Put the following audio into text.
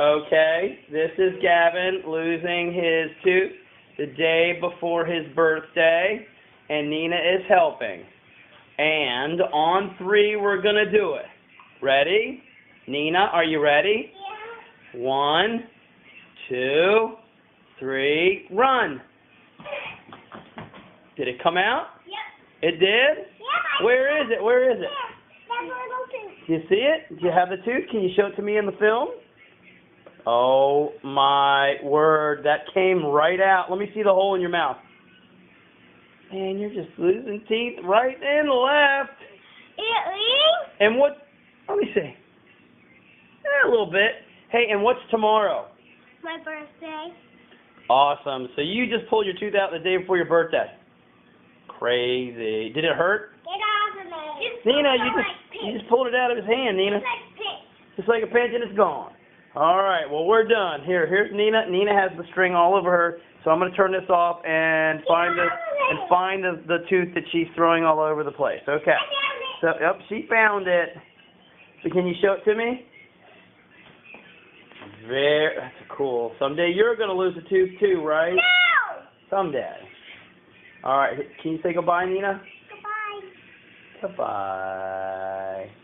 Okay, this is Gavin losing his tooth the day before his birthday, and Nina is helping. And on 3, we're going to do it. Ready? Nina, are you ready? Yeah. 1, 2, 3, run. Did it come out? Yep. It did? Yeah. Where is it? Where is it? That little tooth. Do you see it? Do you have the tooth? Can you show it to me in the film? Oh my word, that came right out. Let me see the hole in your mouth. Man, you're just losing teeth right and left. And what, let me see. A little bit. Hey, and what's tomorrow? My birthday. Awesome. So you just pulled your tooth out the day before your birthday. Crazy. Did it hurt? Get off of me. Nina, you just pulled it out of his hand, Nina. Just like a pinch and it's gone. All right, well, we're done. Here's Nina. Nina has the string all over her, so I'm going to turn this off and find the tooth that she's throwing all over the place. Okay. So, yep, she found it. So can you show it to me? That's cool. Someday you're going to lose a tooth too, right? No! Someday. All right, can you say goodbye, Nina? Goodbye. Goodbye.